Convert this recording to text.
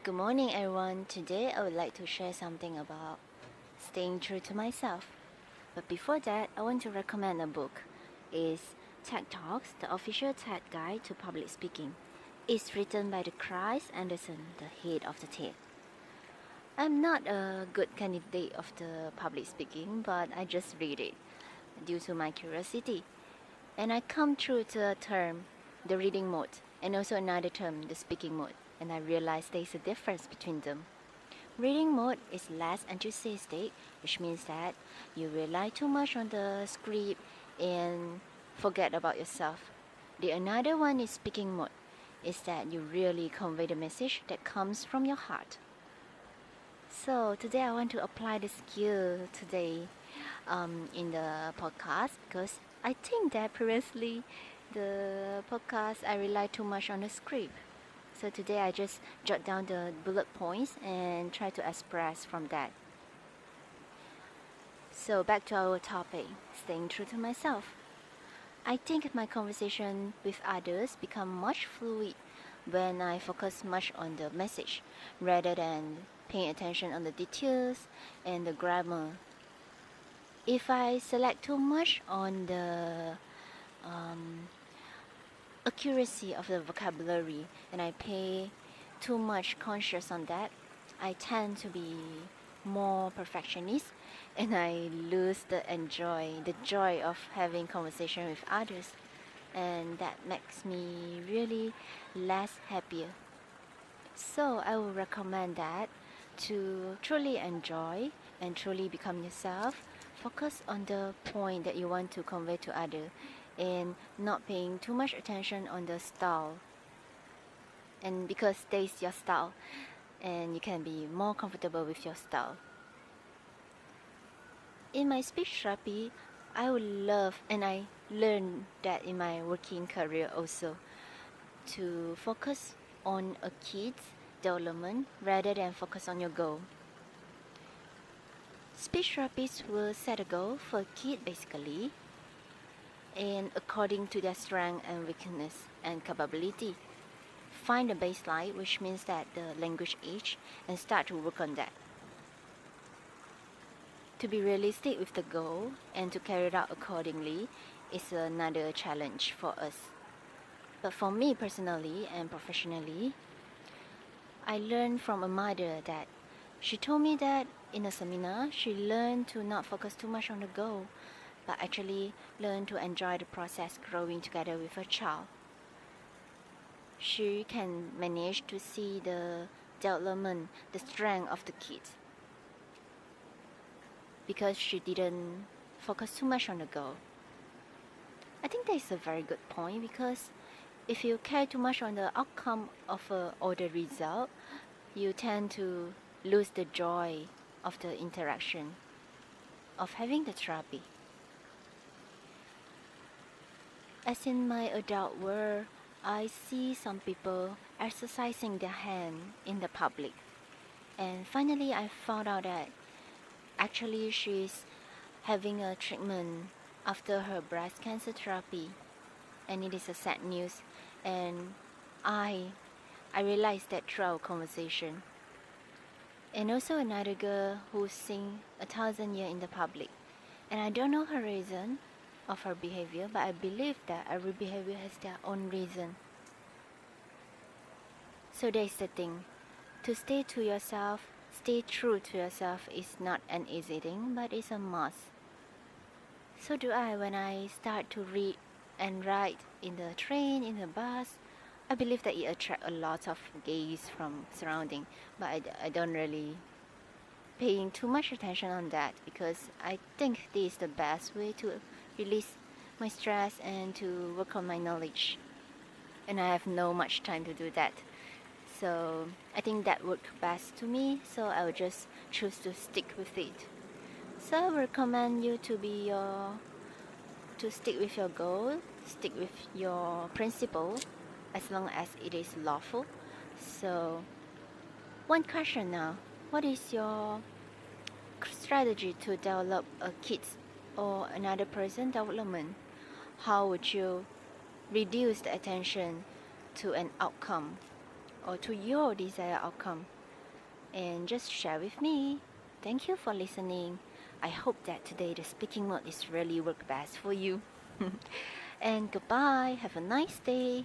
Good morning, everyone. Today I would like to share something about staying true to myself. But before that, I want to recommend a book. It's TED Talks, the official TED Guide to Public Speaking. It's written by the Chris Anderson, the head of the TED. I'm not a good candidate of the public speaking, but I just read it due to my curiosity. And I come through to a term, the reading mode, and also another term, the speaking mode, and I realized there's a difference between them. Reading mode is less enthusiastic, which means that you rely too much on the script and forget about yourself. The another one is speaking mode, is that you really convey the message that comes from your heart. So today I want to apply the skill today in the podcast because I think that previously the podcast I relied too much on the script. So today I just jot down the bullet points and try to express from that. So back to our topic, staying true to myself. I think my conversation with others become much fluid when I focus much on the message rather than paying attention on the details and the grammar. If I select too much on the accuracy of the vocabulary and I pay too much conscious on that, I tend to be more perfectionist and I lose the joy of having conversation with others, and that makes me really less happier. So I would recommend that to truly enjoy and truly become yourself, focus on the point that you want to convey to others and not paying too much attention on the style, and because that is your style and you can be more comfortable with your style. In my speech therapy, I would love, and I learned that in my working career also, to focus on a kid's development rather than focus on your goal. Speech therapists will set a goal for a kid basically, and according to their strength and weakness and capability. Find a baseline, which means that the language age, and start to work on that. To be realistic with the goal and to carry it out accordingly is another challenge for us. But for me personally and professionally, I learned from a mother that she told me that in a seminar she learned to not focus too much on the goal, but actually learn to enjoy the process growing together with her child. She can manage to see the development, the strength of the kids, because she didn't focus too much on the goal. I think that is a very good point, because if you care too much on the outcome of or the result, you tend to lose the joy of the interaction, of having the therapy. As in my adult world, I see some people exercising their hand in the public, and finally I found out that actually she's having a treatment after her breast cancer therapy, and it is a sad news. And I realized that through our conversation. And also another girl who sing 1,000 years in the public, and I don't know her reason of her behavior, but I believe that every behavior has their own reason. So there's the thing, to stay to yourself, stay true to yourself is not an easy thing, but it's a must. So do I when I start to read and write in the train, in the bus. I believe that it attracts a lot of gaze from surrounding, but I don't really paying too much attention on that, because I think this is the best way to release my stress and to work on my knowledge, and I have no much time to do that. So I think that worked best to me, so I will just choose to stick with it. So I recommend you to stick with your goal, stick with your principle, as long as it is lawful. So one question now, what is your strategy to develop a kid's or another person's development? How would you reduce the attention to an outcome or to your desired outcome and just share with me. Thank you for listening. I hope that today the speaking mode is really work best for you. And goodbye. Have a nice day.